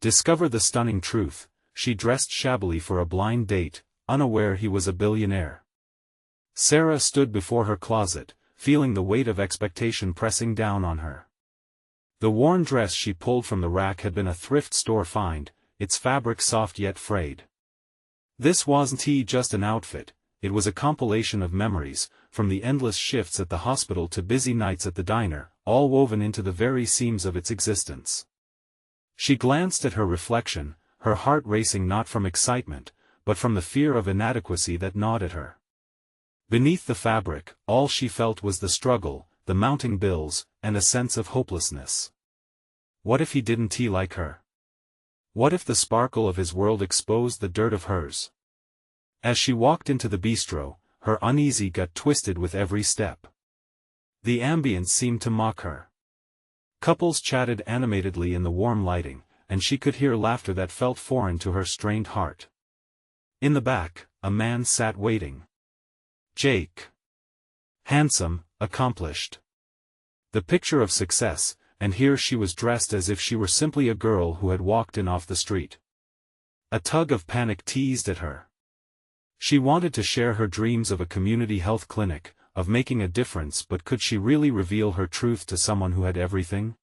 discover the stunning truth, she dressed shabbily for a blind date, unaware he was a billionaire. Sarah stood before her closet, feeling the weight of expectation pressing down on her. The worn dress she pulled from the rack had been a thrift store find, its fabric soft yet frayed. This wasn't just an outfit, it was a compilation of memories, from the endless shifts at the hospital to busy nights at the diner, all woven into the very seams of its existence. She glanced at her reflection, her heart racing not from excitement, but from the fear of inadequacy that gnawed at her. Beneath the fabric, all she felt was the struggle, the mounting bills, and a sense of hopelessness. What if he didn't like her? What if the sparkle of his world exposed the dirt of hers? As she walked into the bistro, her uneasy gut twisted with every step. The ambience seemed to mock her. Couples chatted animatedly in the warm lighting, and she could hear laughter that felt foreign to her strained heart. In the back, a man sat waiting. Jake. Handsome, accomplished. The picture of success, and here she was dressed as if she were simply a girl who had walked in off the street. A tug of panic teased at her. She wanted to share her dreams of a community health clinic, of making a difference, but could she really reveal her truth to someone who had everything?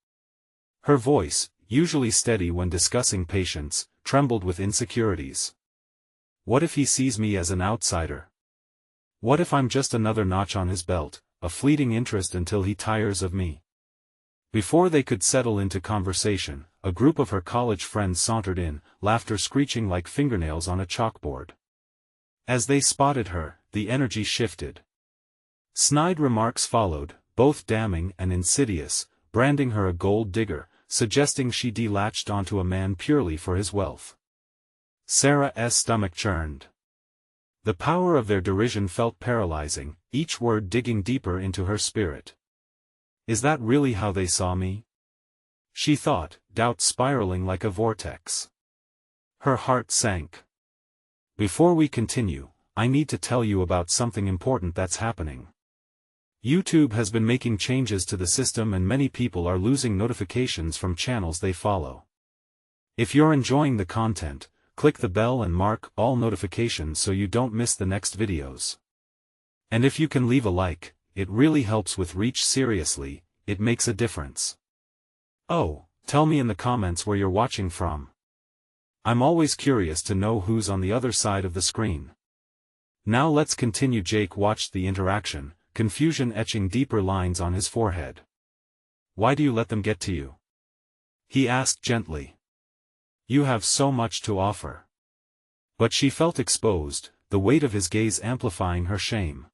Her voice, usually steady when discussing patients, trembled with insecurities. What if he sees me as an outsider? What if I'm just another notch on his belt, a fleeting interest until he tires of me? Before they could settle into conversation, a group of her college friends sauntered in, laughter screeching like fingernails on a chalkboard. As they spotted her, the energy shifted. Snide remarks followed, both damning and insidious, branding her a gold digger, suggesting she latched onto a man purely for his wealth. Sarah's stomach churned. The power of their derision felt paralyzing, each word digging deeper into her spirit. Is that really how they saw me? She thought, doubt spiraling like a vortex. Her heart sank. Before we continue, I need to tell you about something important that's happening. YouTube has been making changes to the system and many people are losing notifications from channels they follow. If you're enjoying the content, click the bell and mark all notifications so you don't miss the next videos. And if you can leave a like, it really helps with reach. Seriously, it makes a difference. Oh, tell me in the comments where you're watching from. I'm always curious to know who's on the other side of the screen. Now let's continue. Jake watched the interaction, confusion etching deeper lines on his forehead. Why do you let them get to you? He asked gently. You have so much to offer. But she felt exposed, the weight of his gaze amplifying her shame.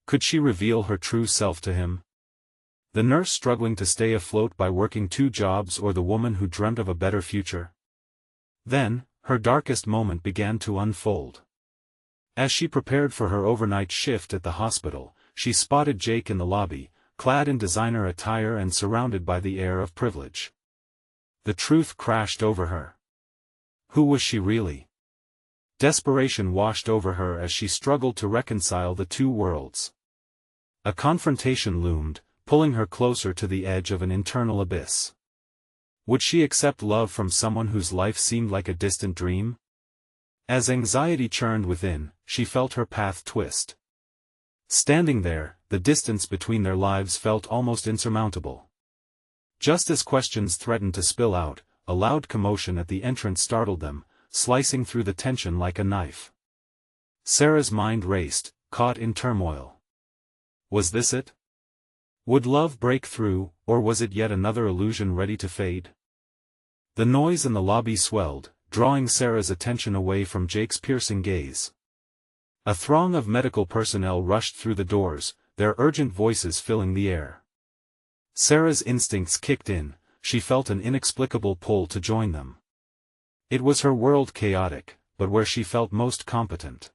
Could she reveal her true self to him? The nurse struggling to stay afloat by working 2 jobs, or the woman who dreamt of a better future? Then, her darkest moment began to unfold. As she prepared for her overnight shift at the hospital, she spotted Jake in the lobby, clad in designer attire and surrounded by the air of privilege. The truth crashed over her. Who was she really? Desperation washed over her as she struggled to reconcile the two worlds. A confrontation loomed, pulling her closer to the edge of an internal abyss. Would she accept love from someone whose life seemed like a distant dream? As anxiety churned within, she felt her path twist. Standing there, the distance between their lives felt almost insurmountable. Just as questions threatened to spill out, a loud commotion at the entrance startled them, slicing through the tension like a knife. Sarah's mind raced, caught in turmoil. Was this it? Would love break through, or was it yet another illusion ready to fade? The noise in the lobby swelled, drawing Sarah's attention away from Jake's piercing gaze. A throng of medical personnel rushed through the doors, their urgent voices filling the air. Sarah's instincts kicked in, she felt an inexplicable pull to join them. It was her world chaotic, but where she felt most competent.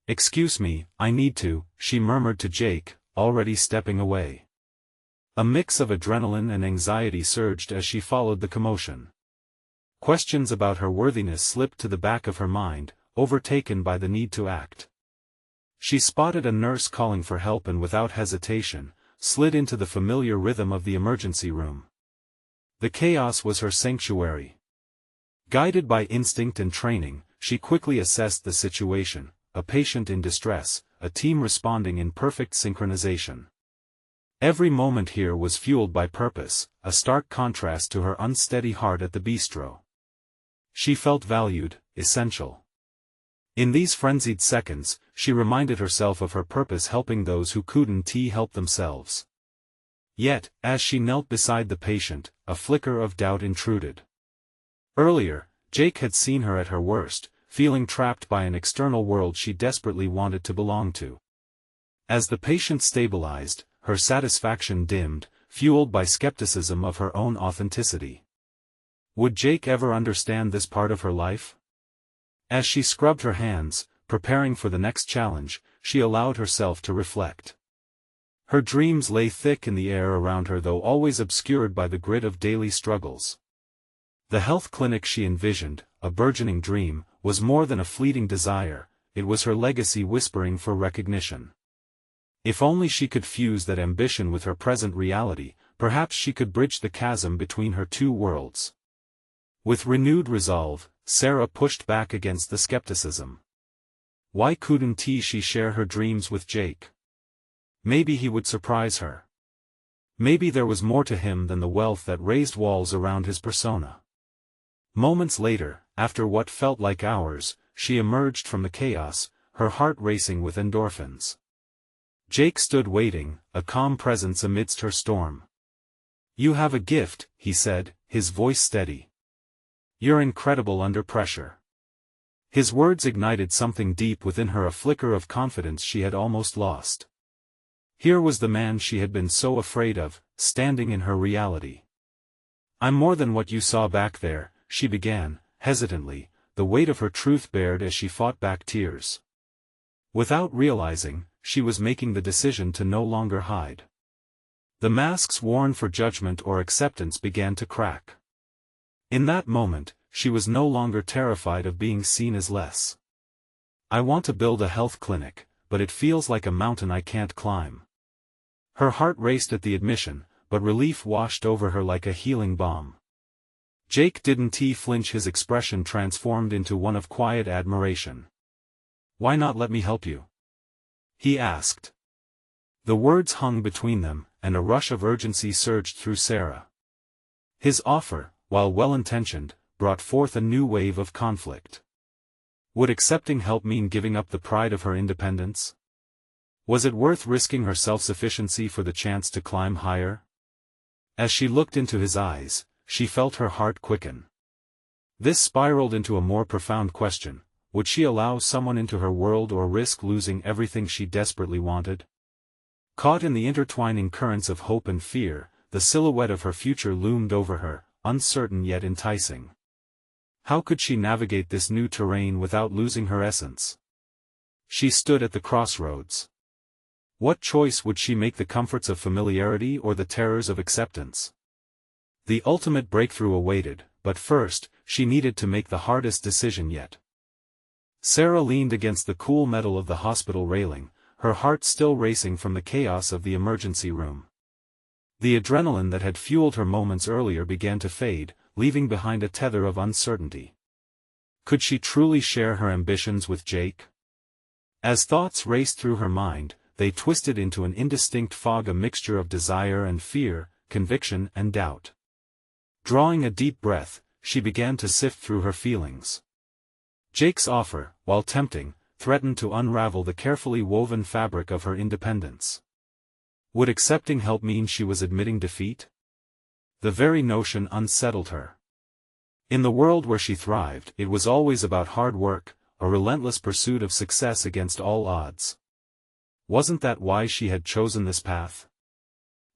Excuse me, I need to, she murmured to Jake, already stepping away. A mix of adrenaline and anxiety surged as she followed the commotion. Questions about her worthiness slipped to the back of her mind, overtaken by the need to act. She spotted a nurse calling for help and without hesitation, slid into the familiar rhythm of the emergency room. The chaos was her sanctuary. Guided by instinct and training, she quickly assessed the situation: a patient in distress, a team responding in perfect synchronization. Every moment here was fueled by purpose, a stark contrast to her unsteady heart at the bistro. She felt valued, essential. In these frenzied seconds, she reminded herself of her purpose, helping those who couldn't help themselves. Yet, as she knelt beside the patient, a flicker of doubt intruded. Earlier, Jake had seen her at her worst, feeling trapped by an external world she desperately wanted to belong to. As the patient stabilized, her satisfaction dimmed, fueled by skepticism of her own authenticity. Would Jake ever understand this part of her life? As she scrubbed her hands, preparing for the next challenge, she allowed herself to reflect. Her dreams lay thick in the air around her, though always obscured by the grit of daily struggles. The health clinic she envisioned, a burgeoning dream, was more than a fleeting desire, it was her legacy whispering for recognition. If only she could fuse that ambition with her present reality, perhaps she could bridge the chasm between her two worlds. With renewed resolve, Sarah pushed back against the skepticism. Why couldn't she share her dreams with Jake? Maybe he would surprise her. Maybe there was more to him than the wealth that raised walls around his persona. Moments later, after what felt like hours, she emerged from the chaos, her heart racing with endorphins. Jake stood waiting, a calm presence amidst her storm. "You have a gift," he said, his voice steady. "You're incredible under pressure." His words ignited something deep within her, a flicker of confidence she had almost lost. Here was the man she had been so afraid of, standing in her reality. "I'm more than what you saw back there," she began, hesitantly, the weight of her truth bared as she fought back tears. Without realizing, she was making the decision to no longer hide. The masks worn for judgment or acceptance began to crack. In that moment, she was no longer terrified of being seen as less. "I want to build a health clinic, but it feels like a mountain I can't climb." Her heart raced at the admission, but relief washed over her like a healing balm. Jake didn't flinch, his expression transformed into one of quiet admiration. "Why not let me help you?" he asked. The words hung between them, and a rush of urgency surged through Sarah. His offer, while well-intentioned, brought forth a new wave of conflict. Would accepting help mean giving up the pride of her independence? Was it worth risking her self-sufficiency for the chance to climb higher? As she looked into his eyes, she felt her heart quicken. This spiraled into a more profound question: would she allow someone into her world or risk losing everything she desperately wanted? Caught in the intertwining currents of hope and fear, the silhouette of her future loomed over her, uncertain yet enticing. How could she navigate this new terrain without losing her essence? She stood at the crossroads. What choice would she make, the comforts of familiarity or the terrors of acceptance? The ultimate breakthrough awaited, but first, she needed to make the hardest decision yet. Sarah leaned against the cool metal of the hospital railing, her heart still racing from the chaos of the emergency room. The adrenaline that had fueled her moments earlier began to fade, leaving behind a tether of uncertainty. Could she truly share her ambitions with Jake? As thoughts raced through her mind, they twisted into an indistinct fog, a mixture of desire and fear, conviction and doubt. Drawing a deep breath, she began to sift through her feelings. Jake's offer, while tempting, threatened to unravel the carefully woven fabric of her independence. Would accepting help mean she was admitting defeat? The very notion unsettled her. In the world where she thrived, it was always about hard work, a relentless pursuit of success against all odds. Wasn't that why she had chosen this path?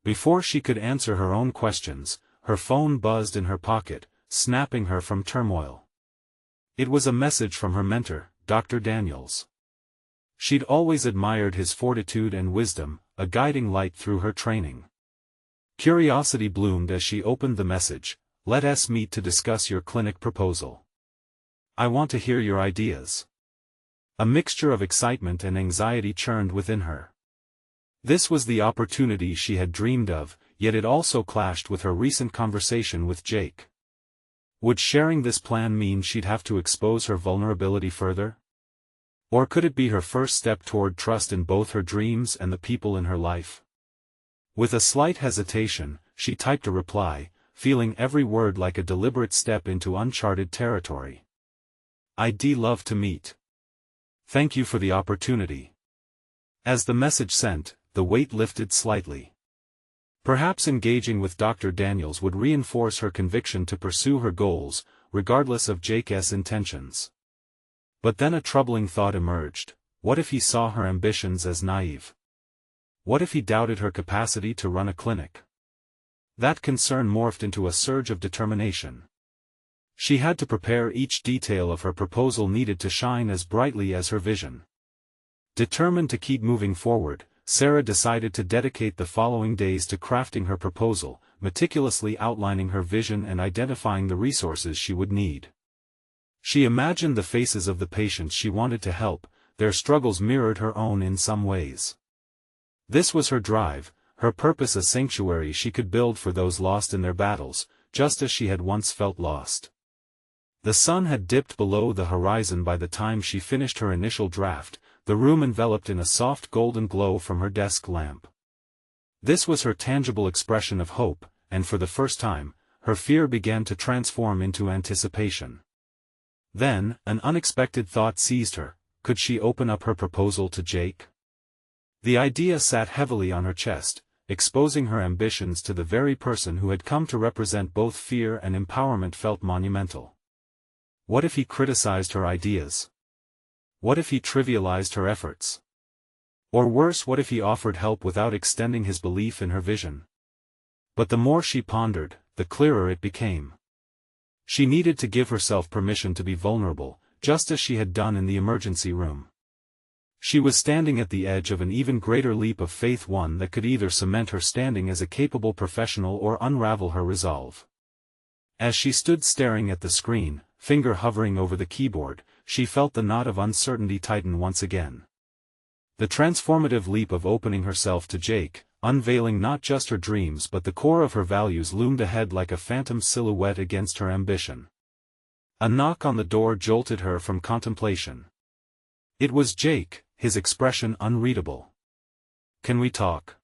Before she could answer her own questions, her phone buzzed in her pocket, snapping her from turmoil. It was a message from her mentor, Dr. Daniels. She'd always admired his fortitude and wisdom, a guiding light through her training. Curiosity bloomed as she opened the message. "Let us meet to discuss your clinic proposal. I want to hear your ideas." A mixture of excitement and anxiety churned within her. This was the opportunity she had dreamed of, yet it also clashed with her recent conversation with Jake. Would sharing this plan mean she'd have to expose her vulnerability further? Or could it be her first step toward trust in both her dreams and the people in her life? With a slight hesitation, she typed a reply, feeling every word like a deliberate step into uncharted territory. "I'd love to meet. Thank you for the opportunity." As the message sent, the weight lifted slightly. Perhaps engaging with Dr. Daniels would reinforce her conviction to pursue her goals, regardless of Jake's intentions. But then a troubling thought emerged: what if he saw her ambitions as naive? What if he doubted her capacity to run a clinic? That concern morphed into a surge of determination. She had to prepare each detail of her proposal needed to shine as brightly as her vision. Determined to keep moving forward, Sarah decided to dedicate the following days to crafting her proposal, meticulously outlining her vision and identifying the resources she would need. She imagined the faces of the patients she wanted to help, their struggles mirrored her own in some ways. This was her drive, her purpose, a sanctuary she could build for those lost in their battles, just as she had once felt lost. The sun had dipped below the horizon by the time she finished her initial draft, the room enveloped in a soft golden glow from her desk lamp. This was her tangible expression of hope, and for the first time, her fear began to transform into anticipation. Then, an unexpected thought seized her: could she open up her proposal to Jake? The idea sat heavily on her chest, exposing her ambitions to the very person who had come to represent both fear and empowerment felt monumental. What if he criticized her ideas? What if he trivialized her efforts? Or worse, what if he offered help without extending his belief in her vision? But the more she pondered, the clearer it became. She needed to give herself permission to be vulnerable, just as she had done in the emergency room. She was standing at the edge of an even greater leap of faith, one that could either cement her standing as a capable professional or unravel her resolve. As she stood staring at the screen, finger hovering over the keyboard, she felt the knot of uncertainty tighten once again. The transformative leap of opening herself to Jake, unveiling not just her dreams but the core of her values, loomed ahead like a phantom silhouette against her ambition. A knock on the door jolted her from contemplation. It was Jake, his expression unreadable. "Can we talk?"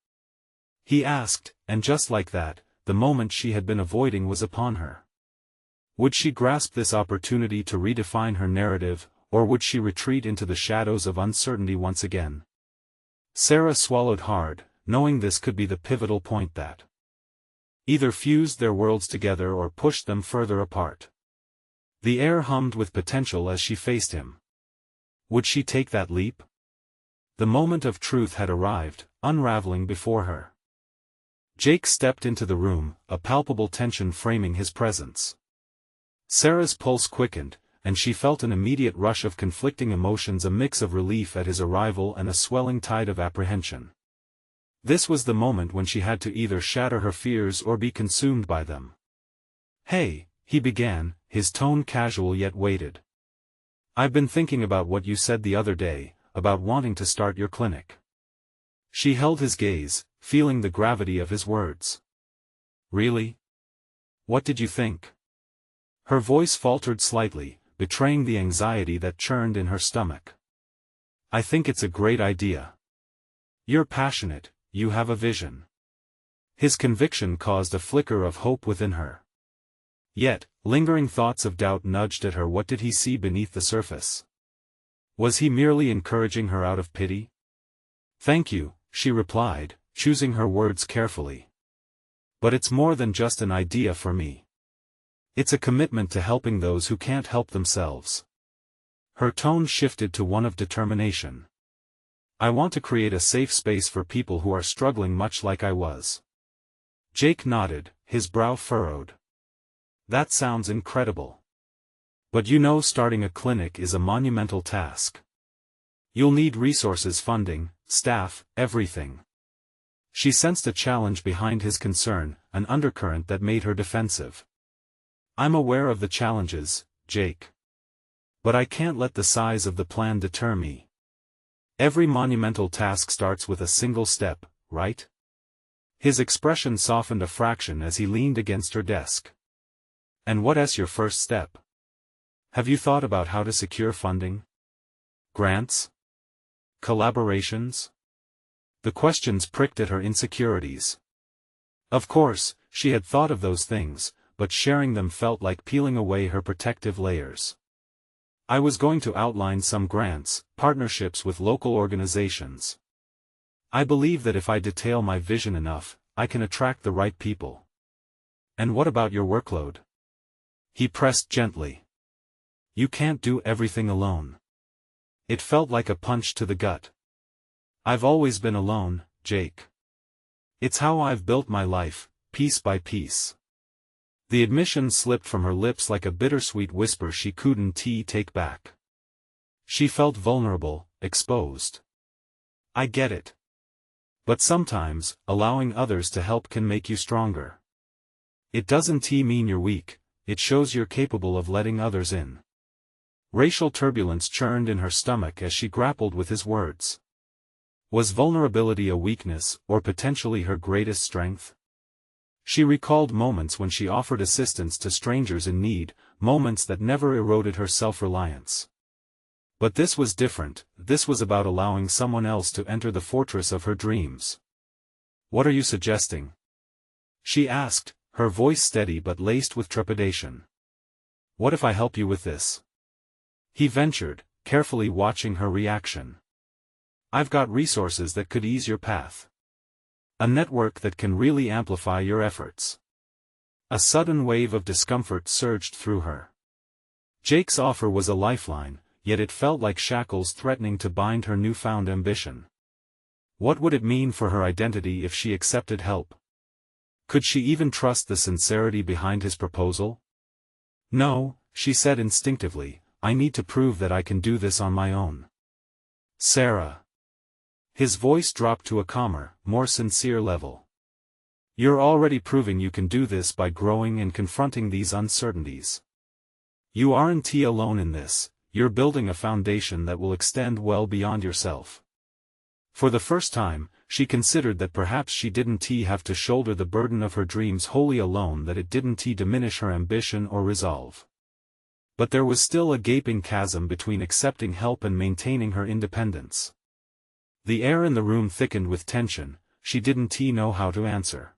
he asked, and just like that, the moment she had been avoiding was upon her. Would she grasp this opportunity to redefine her narrative, or would she retreat into the shadows of uncertainty once again? Sarah swallowed hard, knowing this could be the pivotal point that either fused their worlds together or pushed them further apart. The air hummed with potential as she faced him. Would she take that leap? The moment of truth had arrived, unraveling before her. Jake stepped into the room, a palpable tension framing his presence. Sarah's pulse quickened, and she felt an immediate rush of conflicting emotions, a mix of relief at his arrival and a swelling tide of apprehension. This was the moment when she had to either shatter her fears or be consumed by them. "Hey," he began, his tone casual yet weighted. "I've been thinking about what you said the other day, about wanting to start your clinic." She held his gaze, feeling the gravity of his words. "Really? What did you think?" Her voice faltered slightly, betraying the anxiety that churned in her stomach. "I think it's a great idea. You're passionate, you have a vision." His conviction caused a flicker of hope within her. Yet, lingering thoughts of doubt nudged at her. What did he see beneath the surface? Was he merely encouraging her out of pity? "Thank you," she replied, choosing her words carefully. "But it's more than just an idea for me. It's a commitment to helping those who can't help themselves." Her tone shifted to one of determination. "I want to create a safe space for people who are struggling much like I was." Jake nodded, his brow furrowed. "That sounds incredible. But you know, starting a clinic is a monumental task. You'll need resources, funding, staff, everything." She sensed a challenge behind his concern, an undercurrent that made her defensive. "I'm aware of the challenges, Jake. But I can't let the size of the plan deter me. Every monumental task starts with a single step, right?" His expression softened a fraction as he leaned against her desk. And what's your first step? Have you thought about how to secure funding? Grants? Collaborations? The questions pricked at her insecurities. Of course, she had thought of those things, but sharing them felt like peeling away her protective layers. I was going to outline some grants, partnerships with local organizations. I believe that if I detail my vision enough, I can attract the right people. And what about your workload? He pressed gently. You can't do everything alone. It felt like a punch to the gut. I've always been alone, Jake. It's how I've built my life, piece by piece. The admission slipped from her lips like a bittersweet whisper she couldn't take back. She felt vulnerable, exposed. I get it. But sometimes, allowing others to help can make you stronger. It doesn't mean you're weak, it shows you're capable of letting others in. Racial turbulence churned in her stomach as she grappled with his words. Was vulnerability a weakness, or potentially her greatest strength? She recalled moments when she offered assistance to strangers in need, moments that never eroded her self-reliance. But this was different, this was about allowing someone else to enter the fortress of her dreams. What are you suggesting? She asked, her voice steady but laced with trepidation. What if I help you with this? He ventured, carefully watching her reaction. I've got resources that could ease your path. A network that can really amplify your efforts. A sudden wave of discomfort surged through her. Jake's offer was a lifeline, yet it felt like shackles threatening to bind her newfound ambition. What would it mean for her identity if she accepted help? Could she even trust the sincerity behind his proposal? No, she said instinctively, I need to prove that I can do this on my own. Sarah. His voice dropped to a calmer, more sincere level. You're already proving you can do this by growing and confronting these uncertainties. You aren't alone in this, you're building a foundation that will extend well beyond yourself. For the first time, she considered that perhaps she didn't have to shoulder the burden of her dreams wholly alone, that it didn't diminish her ambition or resolve. But there was still a gaping chasm between accepting help and maintaining her independence. The air in the room thickened with tension, she didn't know how to answer.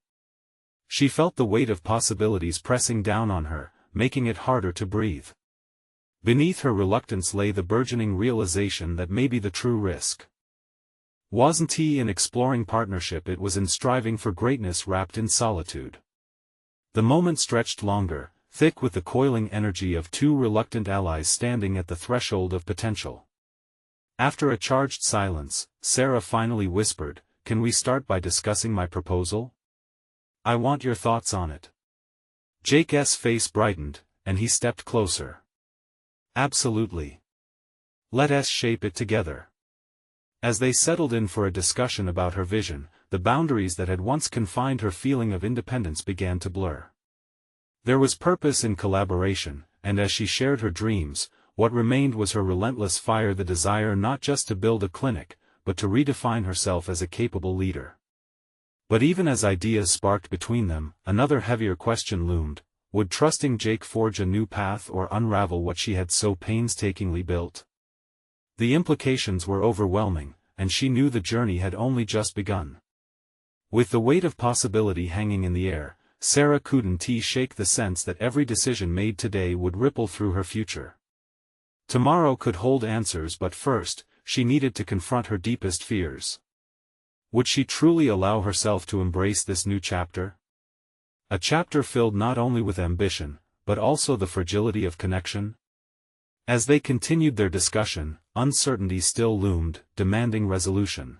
She felt the weight of possibilities pressing down on her, making it harder to breathe. Beneath her reluctance lay the burgeoning realization that maybe the true risk wasn't in exploring partnership, it was in striving for greatness wrapped in solitude. The moment stretched longer, thick with the coiling energy of two reluctant allies standing at the threshold of potential. After a charged silence, Sarah finally whispered, Can we start by discussing my proposal? I want your thoughts on it. Jake's face brightened, and he stepped closer. Absolutely. Let us shape it together. As they settled in for a discussion about her vision, the boundaries that had once confined her feeling of independence began to blur. There was purpose in collaboration, and as she shared her dreams, what remained was her relentless fire, the desire not just to build a clinic, but to redefine herself as a capable leader. But even as ideas sparked between them, another heavier question loomed: would trusting Jake forge a new path or unravel what she had so painstakingly built? The implications were overwhelming, and she knew the journey had only just begun. With the weight of possibility hanging in the air, Sarah couldn't shake the sense that every decision made today would ripple through her future. Tomorrow could hold answers, but first, she needed to confront her deepest fears. Would she truly allow herself to embrace this new chapter? A chapter filled not only with ambition, but also the fragility of connection? As they continued their discussion, uncertainty still loomed, demanding resolution.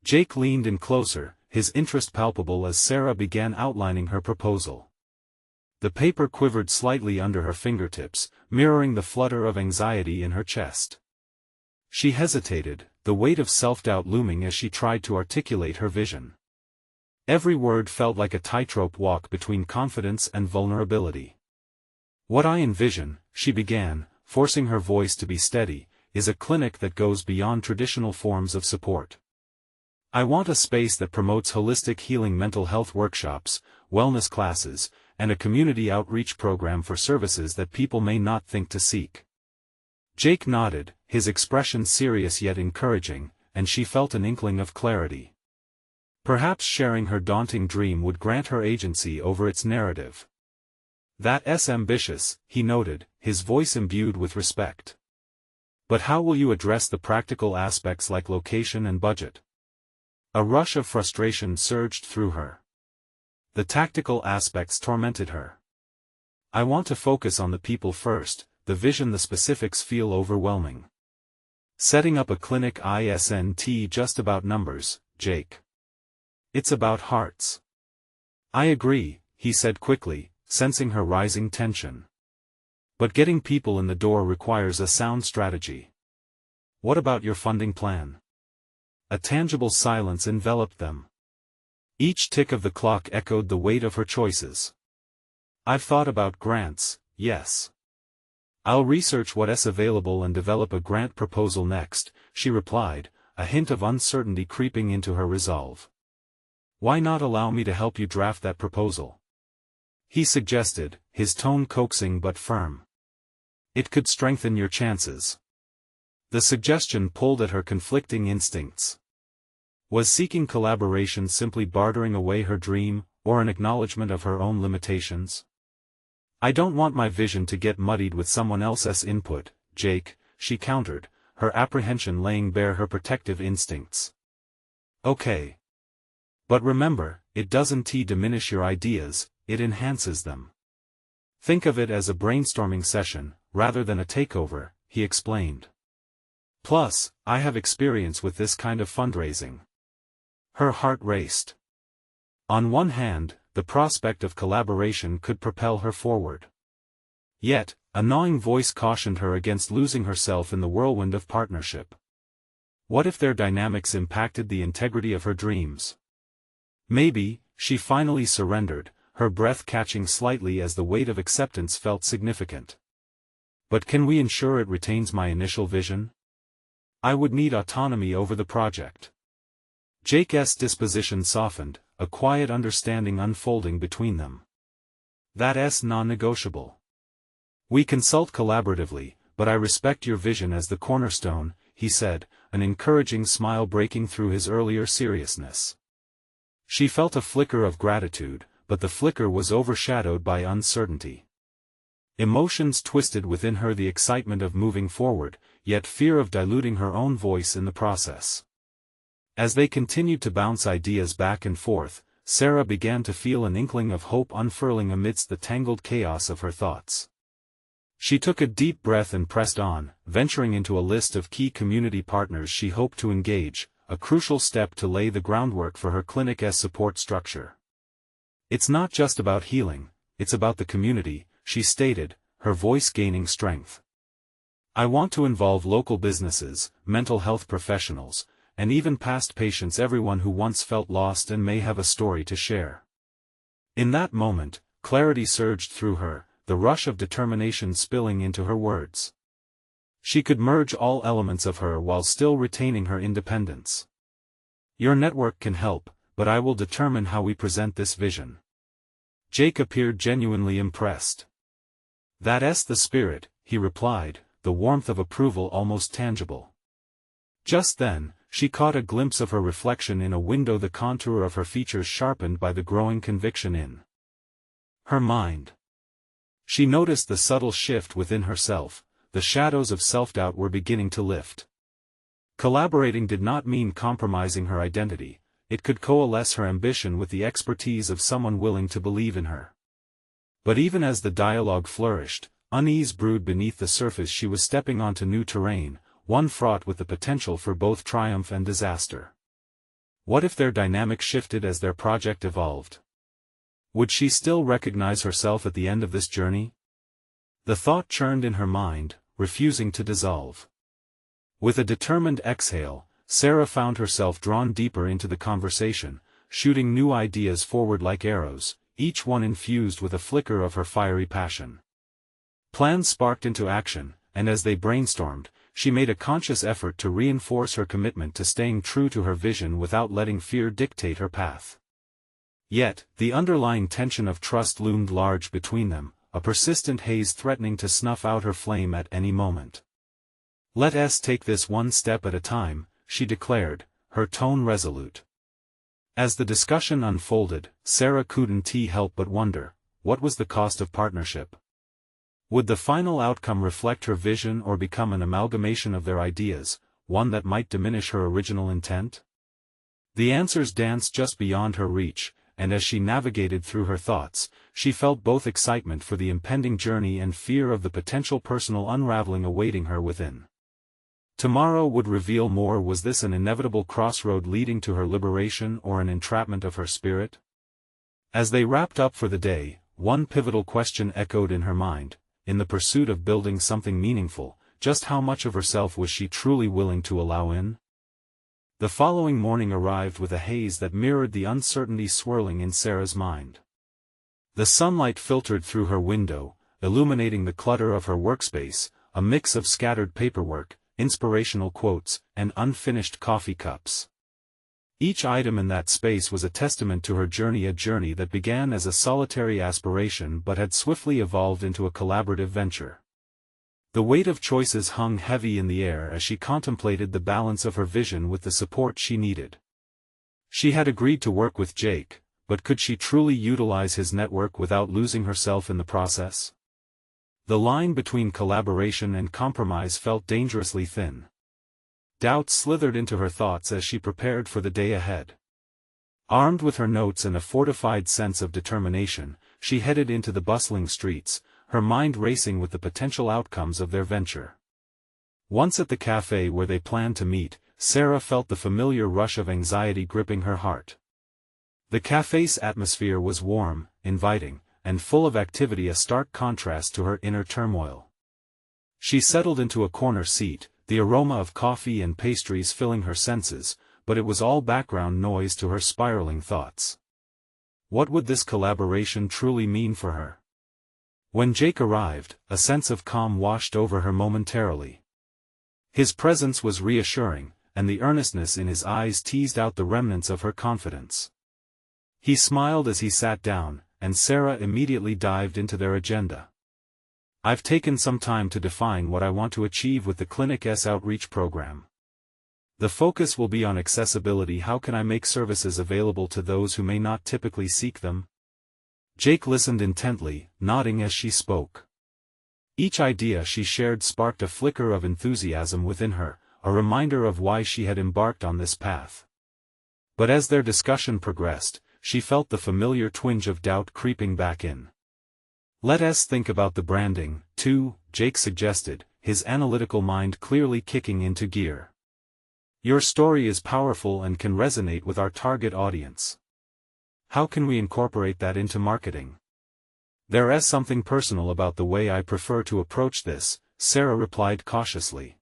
Jake leaned in closer, his interest palpable as Sarah began outlining her proposal. The paper quivered slightly under her fingertips, mirroring the flutter of anxiety in her chest. She hesitated, the weight of self-doubt looming as she tried to articulate her vision. Every word felt like a tightrope walk between confidence and vulnerability. What I envision, she began, forcing her voice to be steady, is a clinic that goes beyond traditional forms of support. I want a space that promotes holistic healing, mental health workshops, wellness classes, and a community outreach program for services that people may not think to seek. Jake nodded, his expression serious yet encouraging, and she felt an inkling of clarity. Perhaps sharing her daunting dream would grant her agency over its narrative. That's ambitious, he noted, his voice imbued with respect. But how will you address the practical aspects like location and budget? A rush of frustration surged through her. The tactical aspects tormented her. I want to focus on the people first, the vision. The specifics feel overwhelming. Setting up a clinic isn't just about numbers, Jake. It's about hearts. I agree, he said quickly, sensing her rising tension. But getting people in the door requires a sound strategy. What about your funding plan? A tangible silence enveloped them. Each tick of the clock echoed the weight of her choices. I've thought about grants, yes. I'll research what's available and develop a grant proposal next, she replied, a hint of uncertainty creeping into her resolve. Why not allow me to help you draft that proposal? He suggested, his tone coaxing but firm. It could strengthen your chances. The suggestion pulled at her conflicting instincts. Was seeking collaboration simply bartering away her dream, or an acknowledgement of her own limitations? I don't want my vision to get muddied with someone else's input, Jake, she countered, her apprehension laying bare her protective instincts. Okay. But remember, it doesn't diminish your ideas, it enhances them. Think of it as a brainstorming session, rather than a takeover, he explained. Plus, I have experience with this kind of fundraising. Her heart raced. On one hand, the prospect of collaboration could propel her forward. Yet, a gnawing voice cautioned her against losing herself in the whirlwind of partnership. What if their dynamics impacted the integrity of her dreams? Maybe, she finally surrendered, her breath catching slightly as the weight of acceptance felt significant. But can we ensure it retains my initial vision? I would need autonomy over the project. Jake's disposition softened, a quiet understanding unfolding between them. That's non-negotiable. We consult collaboratively, but I respect your vision as the cornerstone, he said, an encouraging smile breaking through his earlier seriousness. She felt a flicker of gratitude, but the flicker was overshadowed by uncertainty. Emotions twisted within her, the excitement of moving forward, yet fear of diluting her own voice in the process. As they continued to bounce ideas back and forth, Sarah began to feel an inkling of hope unfurling amidst the tangled chaos of her thoughts. She took a deep breath and pressed on, venturing into a list of key community partners she hoped to engage, a crucial step to lay the groundwork for her clinic's support structure. It's not just about healing, it's about the community, she stated, her voice gaining strength. I want to involve local businesses, mental health professionals, and even past patients, everyone who once felt lost and may have a story to share. In that moment, clarity surged through her, the rush of determination spilling into her words. She could merge all elements of her while still retaining her independence. Your network can help, but I will determine how we present this vision. Jake appeared genuinely impressed. That's the spirit, he replied, the warmth of approval almost tangible. Just then, she caught a glimpse of her reflection in a window, the contour of her features sharpened by the growing conviction in her mind. She noticed the subtle shift within herself, the shadows of self-doubt were beginning to lift. Collaborating did not mean compromising her identity, it could coalesce her ambition with the expertise of someone willing to believe in her. But even as the dialogue flourished, unease brewed beneath the surface. She was stepping onto new terrain, one fraught with the potential for both triumph and disaster. What if their dynamic shifted as their project evolved? Would she still recognize herself at the end of this journey? The thought churned in her mind, refusing to dissolve. With a determined exhale, Sarah found herself drawn deeper into the conversation, shooting new ideas forward like arrows, each one infused with a flicker of her fiery passion. Plans sparked into action, and as they brainstormed, she made a conscious effort to reinforce her commitment to staying true to her vision without letting fear dictate her path. Yet, the underlying tension of trust loomed large between them, a persistent haze threatening to snuff out her flame at any moment. "Let us take this one step at a time," she declared, her tone resolute. As the discussion unfolded, Sarah couldn't help but wonder, what was the cost of partnership? Would the final outcome reflect her vision or become an amalgamation of their ideas, one that might diminish her original intent? The answers danced just beyond her reach, and as she navigated through her thoughts, she felt both excitement for the impending journey and fear of the potential personal unraveling awaiting her within. Tomorrow would reveal more. Was this an inevitable crossroad leading to her liberation or an entrapment of her spirit? As they wrapped up for the day, one pivotal question echoed in her mind: in the pursuit of building something meaningful, just how much of herself was she truly willing to allow in? The following morning arrived with a haze that mirrored the uncertainty swirling in Sarah's mind. The sunlight filtered through her window, illuminating the clutter of her workspace, a mix of scattered paperwork, inspirational quotes, and unfinished coffee cups. Each item in that space was a testament to her journey, a journey that began as a solitary aspiration but had swiftly evolved into a collaborative venture. The weight of choices hung heavy in the air as she contemplated the balance of her vision with the support she needed. She had agreed to work with Jake, but could she truly utilize his network without losing herself in the process? The line between collaboration and compromise felt dangerously thin. Doubt slithered into her thoughts as she prepared for the day ahead. Armed with her notes and a fortified sense of determination, she headed into the bustling streets, her mind racing with the potential outcomes of their venture. Once at the cafe where they planned to meet, Sarah felt the familiar rush of anxiety gripping her heart. The cafe's atmosphere was warm, inviting, and full of activity, a stark contrast to her inner turmoil. She settled into a corner seat, the aroma of coffee and pastries filling her senses, but it was all background noise to her spiraling thoughts. What would this collaboration truly mean for her? When Jake arrived, a sense of calm washed over her momentarily. His presence was reassuring, and the earnestness in his eyes teased out the remnants of her confidence. He smiled as he sat down, and Sarah immediately dived into their agenda. "I've taken some time to define what I want to achieve with the clinic's outreach program. The focus will be on accessibility. How can I make services available to those who may not typically seek them?" Jake listened intently, nodding as she spoke. Each idea she shared sparked a flicker of enthusiasm within her, a reminder of why she had embarked on this path. But as their discussion progressed, she felt the familiar twinge of doubt creeping back in. "Let us think about the branding, too," Jake suggested, his analytical mind clearly kicking into gear. "Your story is powerful and can resonate with our target audience. How can we incorporate that into marketing?" "There is something personal about the way I prefer to approach this," Sarah replied cautiously.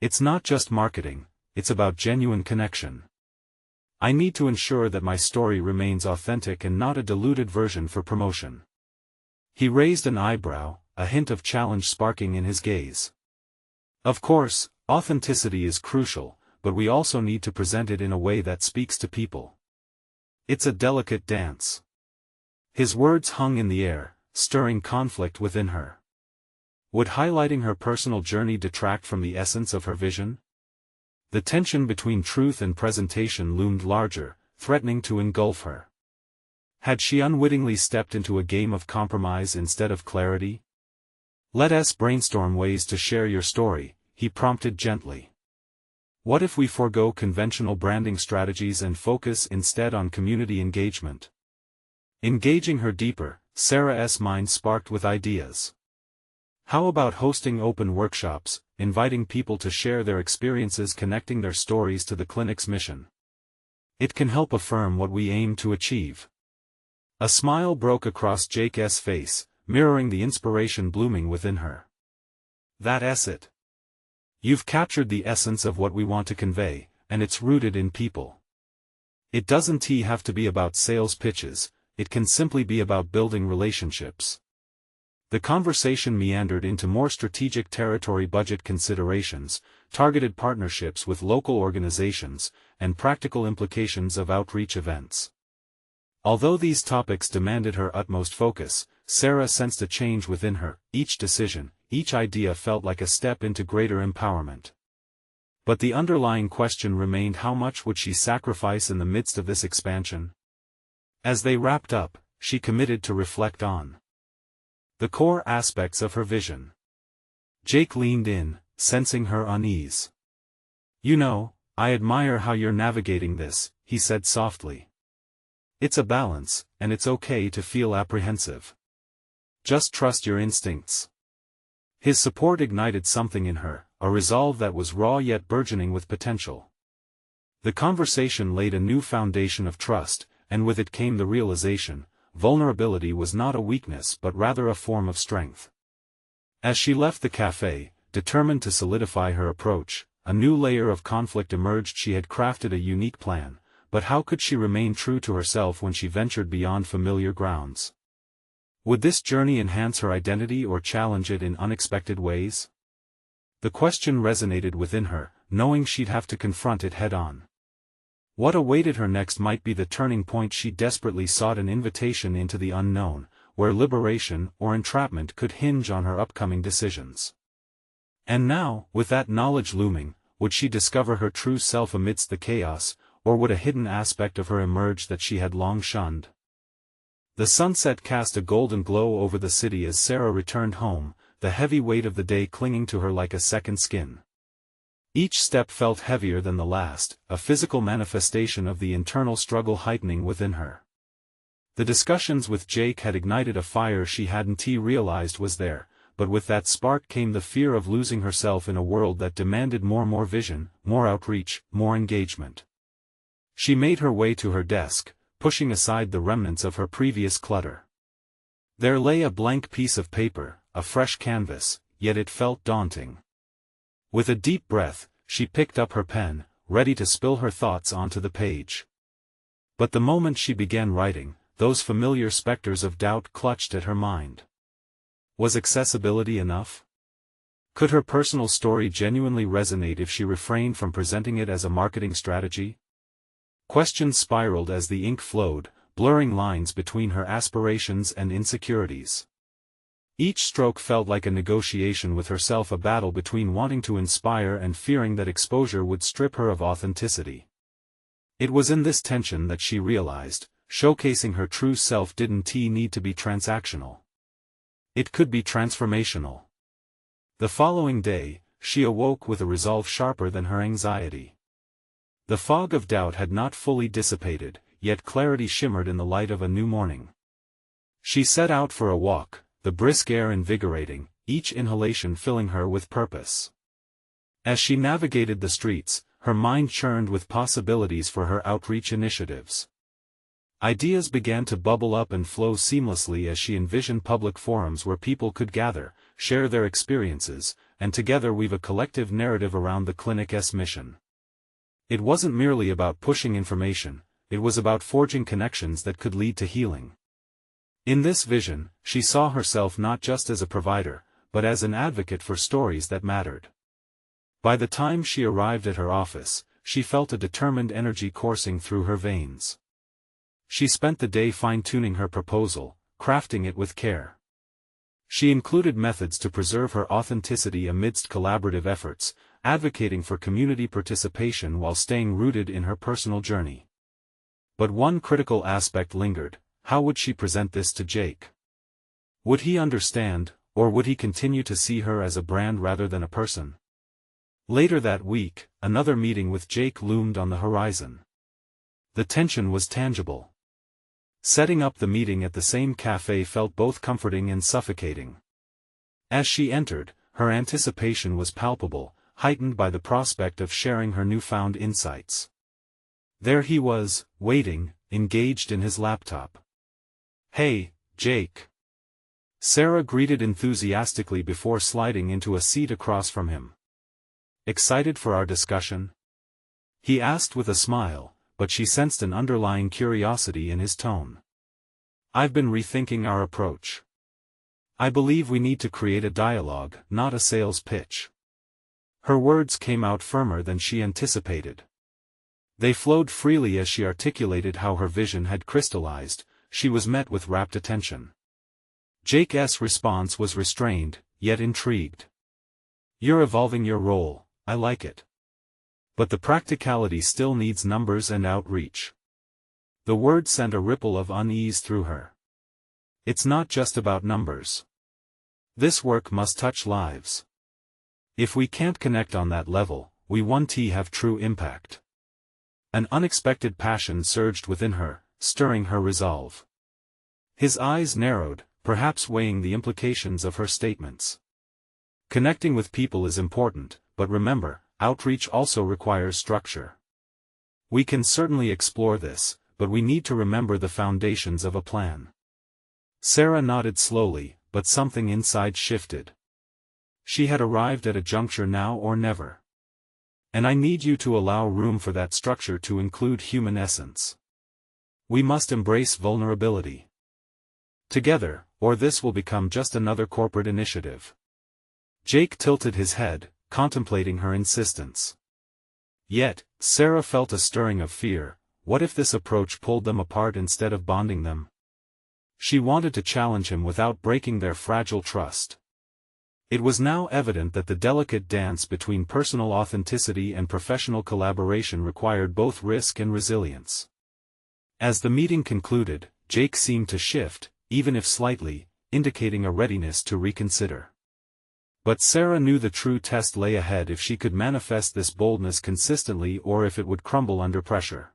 "It's not just marketing, it's about genuine connection. I need to ensure that my story remains authentic and not a diluted version for promotion." He raised an eyebrow, a hint of challenge sparking in his gaze. "Of course, authenticity is crucial, but we also need to present it in a way that speaks to people. It's a delicate dance." His words hung in the air, stirring conflict within her. Would highlighting her personal journey detract from the essence of her vision? The tension between truth and presentation loomed larger, threatening to engulf her. Had she unwittingly stepped into a game of compromise instead of clarity? "Let us brainstorm ways to share your story," he prompted gently. "What if we forego conventional branding strategies and focus instead on community engagement?" Engaging her deeper, Sarah's mind sparked with ideas. How about hosting open workshops, inviting people to share their experiences, connecting their stories to the clinic's mission? It can help affirm what we aim to achieve. A smile broke across Jake's face, mirroring the inspiration blooming within her. "That's it. You've captured the essence of what we want to convey, and it's rooted in people. It doesn't have to be about sales pitches, it can simply be about building relationships." The conversation meandered into more strategic territory, budget considerations, targeted partnerships with local organizations, and practical implications of outreach events. Although these topics demanded her utmost focus, Sarah sensed a change within her. Each decision, each idea felt like a step into greater empowerment. But the underlying question remained: how much would she sacrifice in the midst of this expansion? As they wrapped up, she committed to reflect on the core aspects of her vision. Jake leaned in, sensing her unease. "You know, I admire how you're navigating this," he said softly. "It's a balance, and it's okay to feel apprehensive. Just trust your instincts." His support ignited something in her, a resolve that was raw yet burgeoning with potential. The conversation laid a new foundation of trust, and with it came the realization: vulnerability was not a weakness but rather a form of strength. As she left the cafe, determined to solidify her approach, a new layer of conflict emerged. She had crafted a unique plan, but how could she remain true to herself when she ventured beyond familiar grounds? Would this journey enhance her identity or challenge it in unexpected ways? The question resonated within her, knowing she'd have to confront it head-on. What awaited her next might be the turning point she desperately sought: an invitation into the unknown, where liberation or entrapment could hinge on her upcoming decisions. And now, with that knowledge looming, would she discover her true self amidst the chaos, or would a hidden aspect of her emerge that she had long shunned? The sunset cast a golden glow over the city as Sarah returned home, the heavy weight of the day clinging to her like a second skin. Each step felt heavier than the last, a physical manifestation of the internal struggle heightening within her. The discussions with Jake had ignited a fire she hadn't realized was there, but with that spark came the fear of losing herself in a world that demanded more vision, more outreach, more engagement. She made her way to her desk, pushing aside the remnants of her previous clutter. There lay a blank piece of paper, a fresh canvas, yet it felt daunting. With a deep breath, she picked up her pen, ready to spill her thoughts onto the page. But the moment she began writing, those familiar specters of doubt clutched at her mind. Was accessibility enough? Could her personal story genuinely resonate if she refrained from presenting it as a marketing strategy? Questions spiraled as the ink flowed, blurring lines between her aspirations and insecurities. Each stroke felt like a negotiation with herself, a battle between wanting to inspire and fearing that exposure would strip her of authenticity. It was in this tension that she realized, showcasing her true self didn't need to be transactional. It could be transformational. The following day, she awoke with a resolve sharper than her anxiety. The fog of doubt had not fully dissipated, yet clarity shimmered in the light of a new morning. She set out for a walk, the brisk air invigorating, each inhalation filling her with purpose. As she navigated the streets, her mind churned with possibilities for her outreach initiatives. Ideas began to bubble up and flow seamlessly as she envisioned public forums where people could gather, share their experiences, and together weave a collective narrative around the clinic's mission. It wasn't merely about pushing information, it was about forging connections that could lead to healing. In this vision, she saw herself not just as a provider, but as an advocate for stories that mattered. By the time she arrived at her office, she felt a determined energy coursing through her veins. She spent the day fine-tuning her proposal, crafting it with care. She included methods to preserve her authenticity amidst collaborative efforts, advocating for community participation while staying rooted in her personal journey. But one critical aspect lingered: how would she present this to Jake? Would he understand, or would he continue to see her as a brand rather than a person? Later that week, another meeting with Jake loomed on the horizon. The tension was tangible. Setting up the meeting at the same cafe felt both comforting and suffocating. As she entered, her anticipation was palpable, heightened by the prospect of sharing her newfound insights. There he was, waiting, engaged in his laptop. "Hey, Jake." Sarah greeted enthusiastically before sliding into a seat across from him. "Excited for our discussion?" he asked with a smile, but she sensed an underlying curiosity in his tone. "I've been rethinking our approach. I believe we need to create a dialogue, not a sales pitch." Her words came out firmer than she anticipated. They flowed freely as she articulated how her vision had crystallized. She was met with rapt attention. Jake's response was restrained, yet intrigued. "You're evolving your role, I like it. But the practicality still needs numbers and outreach." The word sent a ripple of unease through her. "It's not just about numbers. This work must touch lives. If we can't connect on that level, we won't have true impact." An unexpected passion surged within her, stirring her resolve. His eyes narrowed, perhaps weighing the implications of her statements. "Connecting with people is important, but remember, outreach also requires structure. We can certainly explore this, but we need to remember the foundations of a plan." Sarah nodded slowly, but something inside shifted. She had arrived at a juncture now or never. "And I need you to allow room for that structure to include human essence. We must embrace vulnerability together, or this will become just another corporate initiative." Jake tilted his head, contemplating her insistence. Yet, Sarah felt a stirring of fear. What if this approach pulled them apart instead of bonding them? She wanted to challenge him without breaking their fragile trust. It was now evident that the delicate dance between personal authenticity and professional collaboration required both risk and resilience. As the meeting concluded, Jake seemed to shift, even if slightly, indicating a readiness to reconsider. But Sarah knew the true test lay ahead: if she could manifest this boldness consistently or if it would crumble under pressure.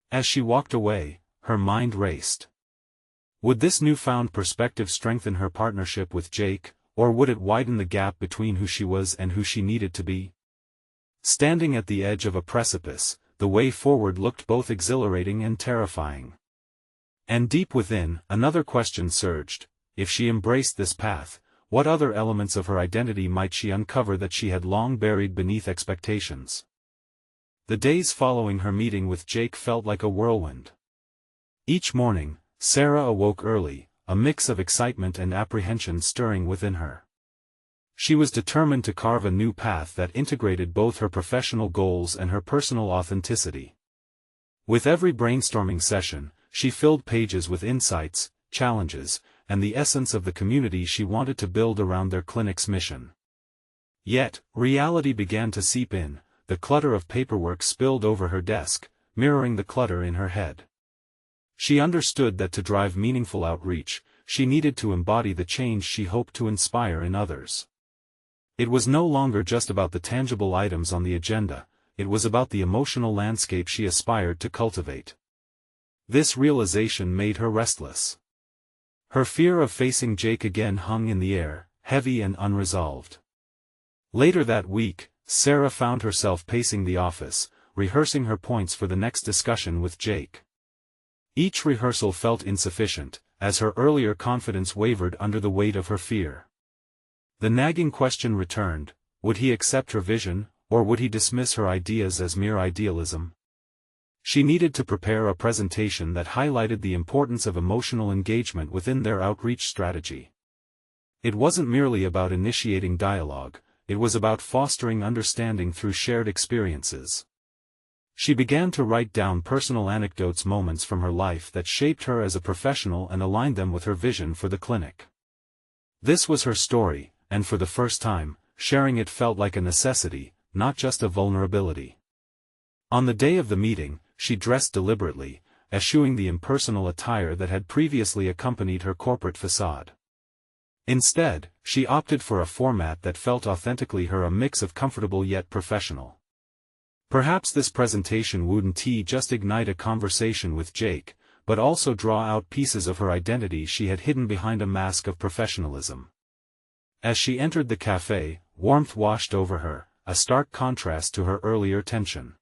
As she walked away, her mind raced. Would this newfound perspective strengthen her partnership with Jake, or would it widen the gap between who she was and who she needed to be? Standing at the edge of a precipice, the way forward looked both exhilarating and terrifying. And deep within, another question surged: if she embraced this path, what other elements of her identity might she uncover that she had long buried beneath expectations? The days following her meeting with Jake felt like a whirlwind. Each morning, Sarah awoke early, a mix of excitement and apprehension stirring within her. She was determined to carve a new path that integrated both her professional goals and her personal authenticity. With every brainstorming session, she filled pages with insights, challenges, and the essence of the community she wanted to build around their clinic's mission. Yet, reality began to seep in. The clutter of paperwork spilled over her desk, mirroring the clutter in her head. She understood that to drive meaningful outreach, she needed to embody the change she hoped to inspire in others. It was no longer just about the tangible items on the agenda, it was about the emotional landscape she aspired to cultivate. This realization made her restless. Her fear of facing Jake again hung in the air, heavy and unresolved. Later that week, Sarah found herself pacing the office, rehearsing her points for the next discussion with Jake. Each rehearsal felt insufficient, as her earlier confidence wavered under the weight of her fear. The nagging question returned: would he accept her vision, or would he dismiss her ideas as mere idealism? She needed to prepare a presentation that highlighted the importance of emotional engagement within their outreach strategy. It wasn't merely about initiating dialogue, it was about fostering understanding through shared experiences. She began to write down personal anecdotes, moments from her life that shaped her as a professional and aligned them with her vision for the clinic. This was her story, and for the first time, sharing it felt like a necessity, not just a vulnerability. On the day of the meeting, she dressed deliberately, eschewing the impersonal attire that had previously accompanied her corporate facade. Instead, she opted for a format that felt authentically her, a mix of comfortable yet professional. Perhaps this presentation wouldn't just ignite a conversation with Jake, but also draw out pieces of her identity she had hidden behind a mask of professionalism. As she entered the cafe, warmth washed over her, a stark contrast to her earlier tension.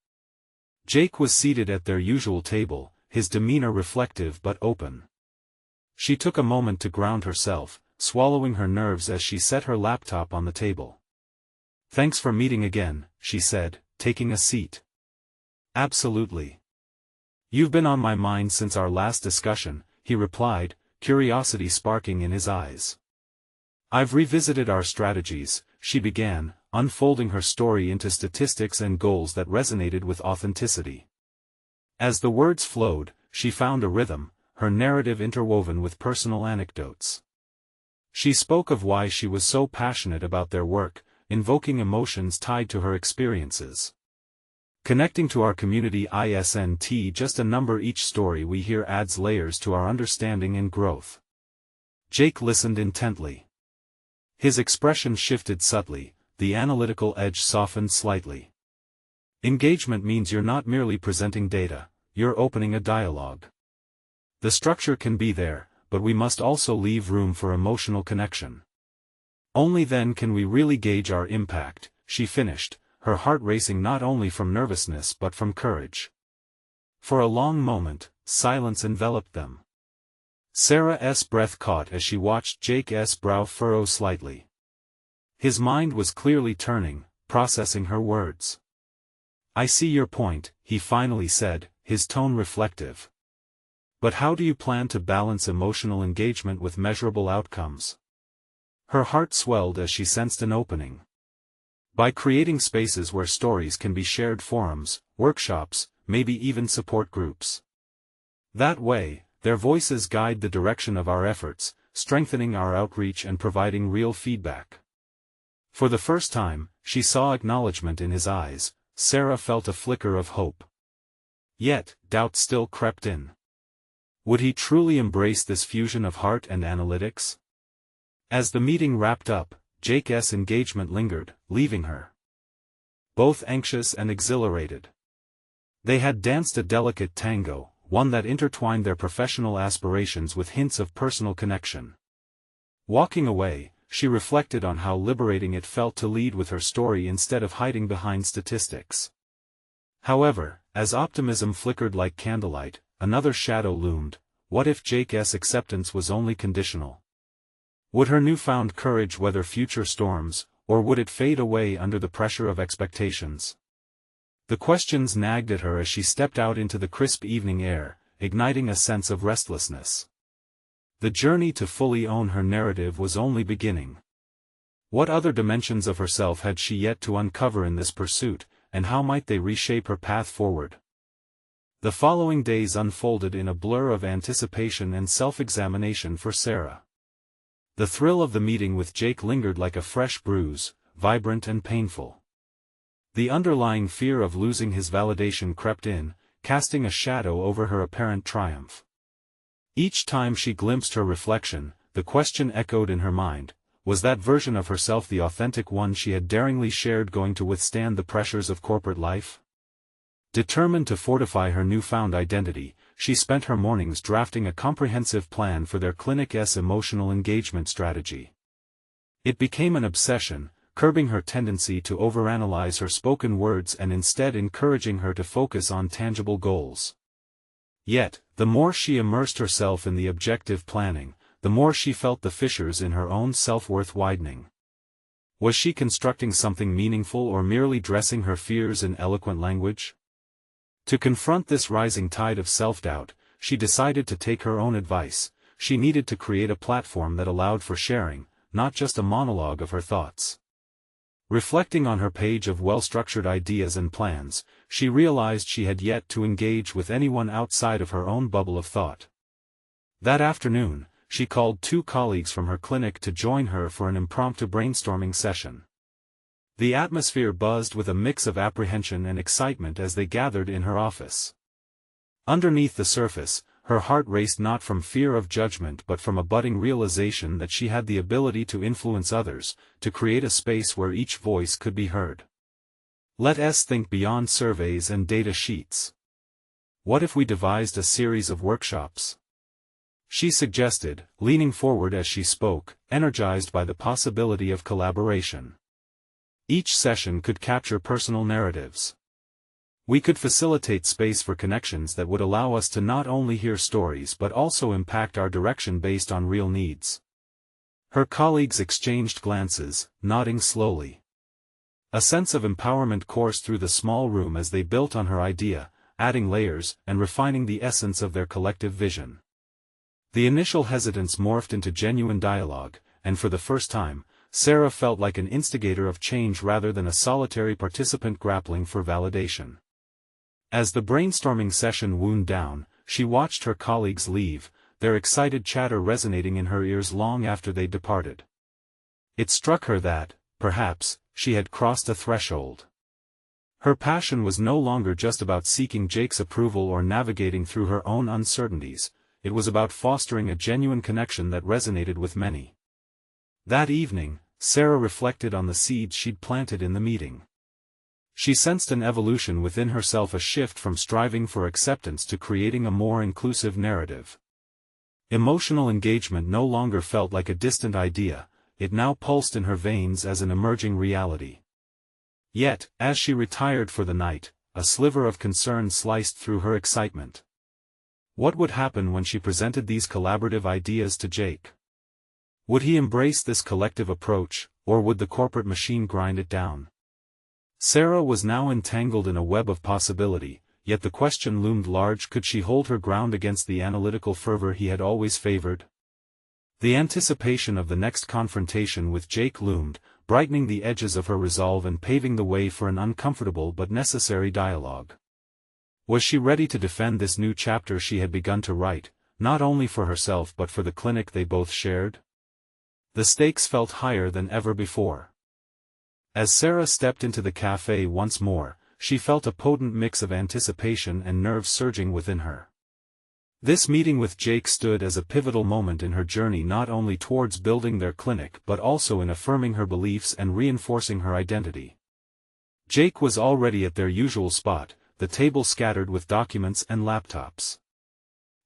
Jake was seated at their usual table, his demeanor reflective but open. She took a moment to ground herself, swallowing her nerves as she set her laptop on the table. "Thanks for meeting again," she said, taking a seat. "Absolutely. You've been on my mind since our last discussion," he replied, curiosity sparking in his eyes. "I've revisited our strategies," she began, unfolding her story into statistics and goals that resonated with authenticity. As the words flowed, she found a rhythm, her narrative interwoven with personal anecdotes. She spoke of why she was so passionate about their work, invoking emotions tied to her experiences. Connecting to our community isn't just a number. Each story we hear adds layers to our understanding and growth. Jake listened intently. His expression shifted subtly, the analytical edge softened slightly. Engagement means you're not merely presenting data, you're opening a dialogue. The structure can be there, but we must also leave room for emotional connection. Only then can we really gauge our impact, she finished, her heart racing not only from nervousness but from courage. For a long moment, silence enveloped them. Sarah's breath caught as she watched Jake's brow furrow slightly. His mind was clearly turning, processing her words. "I see your point," he finally said, his tone reflective. "But how do you plan to balance emotional engagement with measurable outcomes?" Her heart swelled as she sensed an opening. By creating spaces where stories can be shared, forums, workshops, maybe even support groups. That way, their voices guide the direction of our efforts, strengthening our outreach and providing real feedback. For the first time, she saw acknowledgement in his eyes. Sarah felt a flicker of hope. Yet, doubt still crept in. Would he truly embrace this fusion of heart and analytics? As the meeting wrapped up, Jake's engagement lingered, leaving her both anxious and exhilarated. They had danced a delicate tango, one that intertwined their professional aspirations with hints of personal connection. Walking away, she reflected on how liberating it felt to lead with her story instead of hiding behind statistics. However, as optimism flickered like candlelight, another shadow loomed. What if Jake's acceptance was only conditional? Would her newfound courage weather future storms, or would it fade away under the pressure of expectations? The questions nagged at her as she stepped out into the crisp evening air, igniting a sense of restlessness. The journey to fully own her narrative was only beginning. What other dimensions of herself had she yet to uncover in this pursuit, and how might they reshape her path forward? The following days unfolded in a blur of anticipation and self-examination for Sarah. The thrill of the meeting with Jake lingered like a fresh bruise, vibrant and painful. The underlying fear of losing his validation crept in, casting a shadow over her apparent triumph. Each time she glimpsed her reflection, the question echoed in her mind: was that version of herself the authentic one she had daringly shared, going to withstand the pressures of corporate life? Determined to fortify her newfound identity, she spent her mornings drafting a comprehensive plan for their clinic's emotional engagement strategy. It became an obsession, curbing her tendency to overanalyze her spoken words and instead encouraging her to focus on tangible goals. Yet, the more she immersed herself in the objective planning, the more she felt the fissures in her own self-worth widening. Was she constructing something meaningful or merely dressing her fears in eloquent language? To confront this rising tide of self-doubt, she decided to take her own advice. She needed to create a platform that allowed for sharing, not just a monologue of her thoughts. Reflecting on her page of well-structured ideas and plans, she realized she had yet to engage with anyone outside of her own bubble of thought. That afternoon, she called 2 colleagues from her clinic to join her for an impromptu brainstorming session. The atmosphere buzzed with a mix of apprehension and excitement as they gathered in her office. Underneath the surface, her heart raced not from fear of judgment but from a budding realization that she had the ability to influence others, to create a space where each voice could be heard. Let's think beyond surveys and data sheets. What if we devised a series of workshops? She suggested, leaning forward as she spoke, energized by the possibility of collaboration. Each session could capture personal narratives. We could facilitate space for connections that would allow us to not only hear stories but also impact our direction based on real needs. Her colleagues exchanged glances, nodding slowly. A sense of empowerment coursed through the small room as they built on her idea, adding layers and refining the essence of their collective vision. The initial hesitance morphed into genuine dialogue, and for the first time, Sarah felt like an instigator of change rather than a solitary participant grappling for validation. As the brainstorming session wound down, she watched her colleagues leave, their excited chatter resonating in her ears long after they departed. It struck her that, perhaps, she had crossed a threshold. Her passion was no longer just about seeking Jake's approval or navigating through her own uncertainties, it was about fostering a genuine connection that resonated with many. That evening, Sarah reflected on the seeds she'd planted in the meeting. She sensed an evolution within herself, a shift from striving for acceptance to creating a more inclusive narrative. Emotional engagement no longer felt like a distant idea, it now pulsed in her veins as an emerging reality. Yet, as she retired for the night, a sliver of concern sliced through her excitement. What would happen when she presented these collaborative ideas to Jake? Would he embrace this collective approach, or would the corporate machine grind it down? Sarah was now entangled in a web of possibility, yet the question loomed large: could she hold her ground against the analytical fervor he had always favored? The anticipation of the next confrontation with Jake loomed, brightening the edges of her resolve and paving the way for an uncomfortable but necessary dialogue. Was she ready to defend this new chapter she had begun to write, not only for herself but for the clinic they both shared? The stakes felt higher than ever before. As Sarah stepped into the cafe once more, she felt a potent mix of anticipation and nerves surging within her. This meeting with Jake stood as a pivotal moment in her journey, not only towards building their clinic but also in affirming her beliefs and reinforcing her identity. Jake was already at their usual spot, the table scattered with documents and laptops.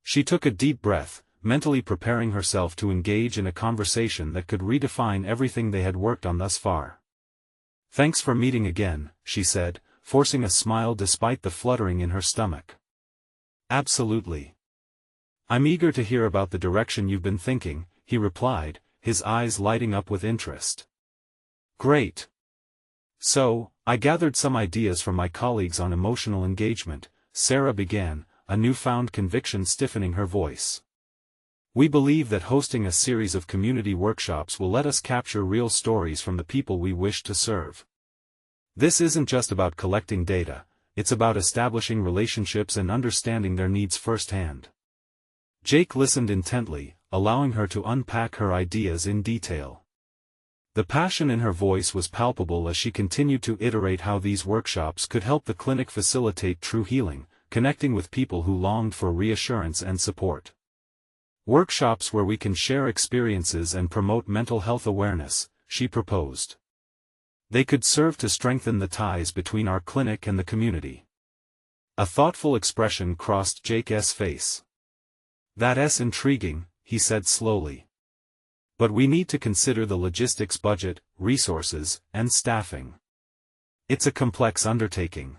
She took a deep breath, mentally preparing herself to engage in a conversation that could redefine everything they had worked on thus far. "Thanks for meeting again," she said, forcing a smile despite the fluttering in her stomach. "Absolutely. I'm eager to hear about the direction you've been thinking," he replied, his eyes lighting up with interest. "Great. So, I gathered some ideas from my colleagues on emotional engagement," Sarah began, a newfound conviction stiffening her voice. "We believe that hosting a series of community workshops will let us capture real stories from the people we wish to serve. This isn't just about collecting data, it's about establishing relationships and understanding their needs firsthand." Jake listened intently, allowing her to unpack her ideas in detail. The passion in her voice was palpable as she continued to iterate how these workshops could help the clinic facilitate true healing, connecting with people who longed for reassurance and support. "Workshops where we can share experiences and promote mental health awareness," she proposed. "They could serve to strengthen the ties between our clinic and the community." A thoughtful expression crossed Jake's face. "That's intriguing," he said slowly. "But we need to consider the logistics, budget, resources, and staffing. It's a complex undertaking."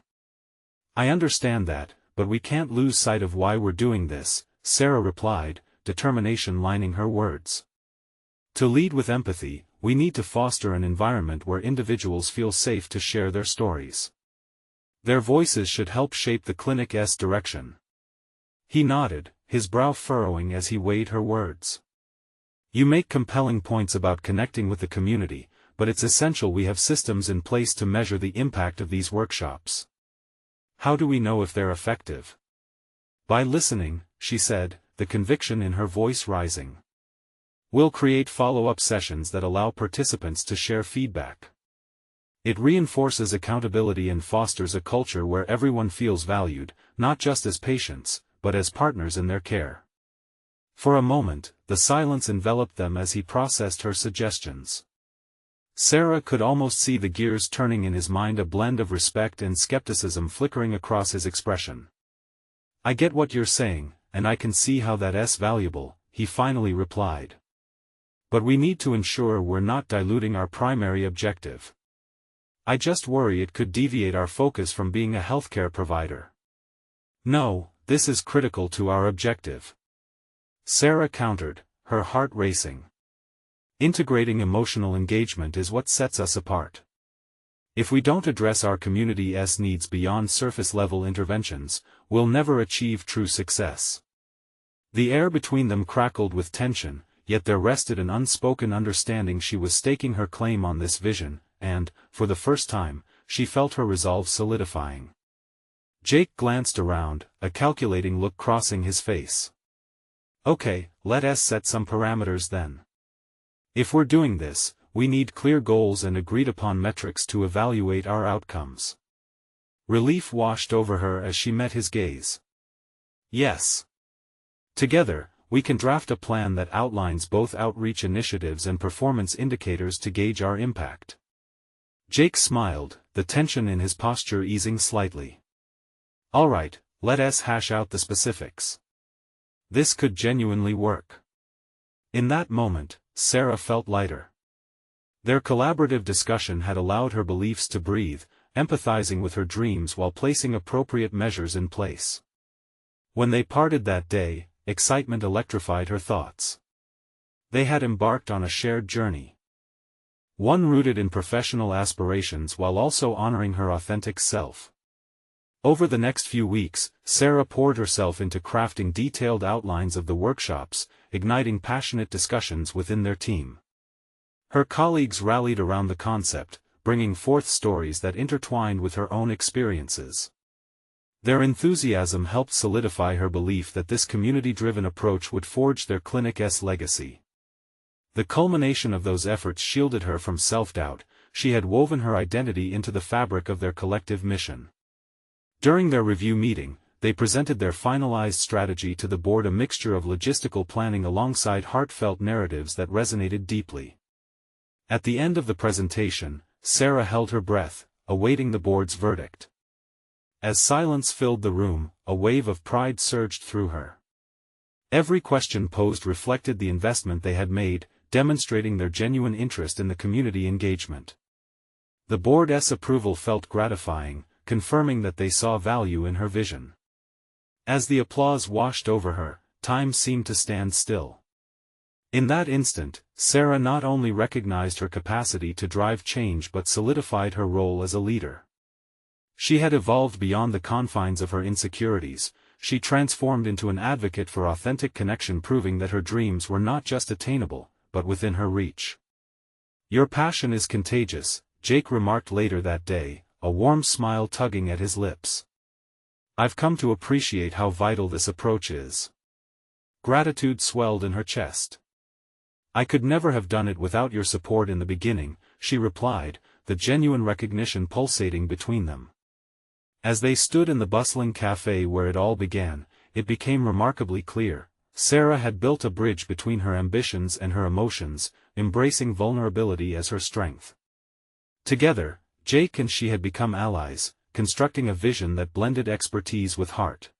"I understand that, but we can't lose sight of why we're doing this," Sarah replied, determination lining her words. "To lead with empathy, we need to foster an environment where individuals feel safe to share their stories. Their voices should help shape the clinic's direction." He nodded, his brow furrowing as he weighed her words. "You make compelling points about connecting with the community, but it's essential we have systems in place to measure the impact of these workshops. How do we know if they're effective?" "By listening," she said, the conviction in her voice rising. "We'll create follow-up sessions that allow participants to share feedback. It reinforces accountability and fosters a culture where everyone feels valued, not just as patients, but as partners in their care." For a moment, the silence enveloped them as he processed her suggestions. Sarah could almost see the gears turning in his mind, a blend of respect and skepticism flickering across his expression. "I get what you're saying, and I can see how that's valuable," he finally replied. "But we need to ensure we're not diluting our primary objective. I just worry it could deviate our focus from being a healthcare provider." "No, this is critical to our objective," Sarah countered, her heart racing. "Integrating emotional engagement is what sets us apart. If we don't address our community's needs beyond surface-level interventions, we'll never achieve true success." The air between them crackled with tension, yet there rested an unspoken understanding she was staking her claim on this vision, and, for the first time, she felt her resolve solidifying. Jake glanced around, a calculating look crossing his face. Okay, let us set some parameters then. If we're doing this, we need clear goals and agreed-upon metrics to evaluate our outcomes. Relief washed over her as she met his gaze. Yes. Together, we can draft a plan that outlines both outreach initiatives and performance indicators to gauge our impact. Jake smiled, the tension in his posture easing slightly. All right, let us hash out the specifics. This could genuinely work. In that moment, Sarah felt lighter. Their collaborative discussion had allowed her beliefs to breathe, empathizing with her dreams while placing appropriate measures in place. When they parted that day, excitement electrified her thoughts. They had embarked on a shared journey. One rooted in professional aspirations while also honoring her authentic self. Over the next few weeks, Sarah poured herself into crafting detailed outlines of the workshops, igniting passionate discussions within their team. Her colleagues rallied around the concept, bringing forth stories that intertwined with her own experiences. Their enthusiasm helped solidify her belief that this community-driven approach would forge their clinic's legacy. The culmination of those efforts shielded her from self-doubt. She had woven her identity into the fabric of their collective mission. During their review meeting, they presented their finalized strategy to the board, a mixture of logistical planning alongside heartfelt narratives that resonated deeply. At the end of the presentation, Sarah held her breath, awaiting the board's verdict. As silence filled the room, a wave of pride surged through her. Every question posed reflected the investment they had made, demonstrating their genuine interest in the community engagement. The board's approval felt gratifying, confirming that they saw value in her vision. As the applause washed over her, time seemed to stand still. In that instant, Sarah not only recognized her capacity to drive change but solidified her role as a leader. She had evolved beyond the confines of her insecurities. She transformed into an advocate for authentic connection, proving that her dreams were not just attainable, but within her reach. Your passion is contagious, Jake remarked later that day, a warm smile tugging at his lips. I've come to appreciate how vital this approach is. Gratitude swelled in her chest. I could never have done it without your support in the beginning, she replied, the genuine recognition pulsating between them. As they stood in the bustling cafe where it all began, it became remarkably clear. Sarah had built a bridge between her ambitions and her emotions, embracing vulnerability as her strength. Together, Jake and she had become allies, constructing a vision that blended expertise with heart.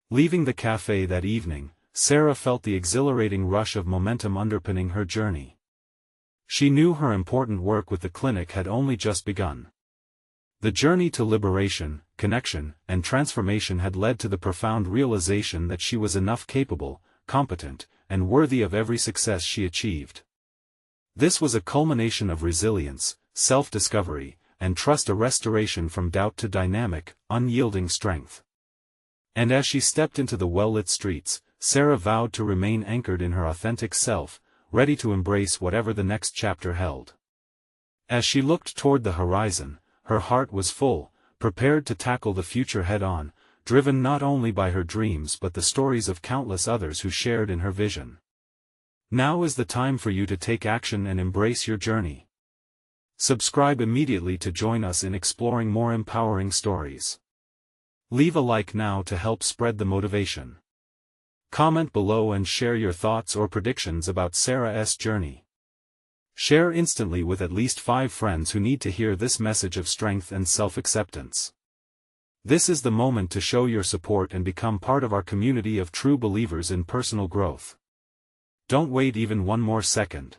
Leaving the cafe that evening, Sarah felt the exhilarating rush of momentum underpinning her journey. She knew her important work with the clinic had only just begun. The journey to liberation, connection, and transformation had led to the profound realization that she was enough, capable, competent, and worthy of every success she achieved. This was a culmination of resilience, self-discovery, and trust, a restoration from doubt to dynamic, unyielding strength. And as she stepped into the well-lit streets, Sarah vowed to remain anchored in her authentic self, ready to embrace whatever the next chapter held. As she looked toward the horizon, her heart was full, prepared to tackle the future head-on, driven not only by her dreams but the stories of countless others who shared in her vision. Now is the time for you to take action and embrace your journey. Subscribe immediately to join us in exploring more empowering stories. Leave a like now to help spread the motivation. Comment below and share your thoughts or predictions about Sarah's journey. Share instantly with at least 5 friends who need to hear this message of strength and self-acceptance. This is the moment to show your support and become part of our community of true believers in personal growth. Don't wait even one more second.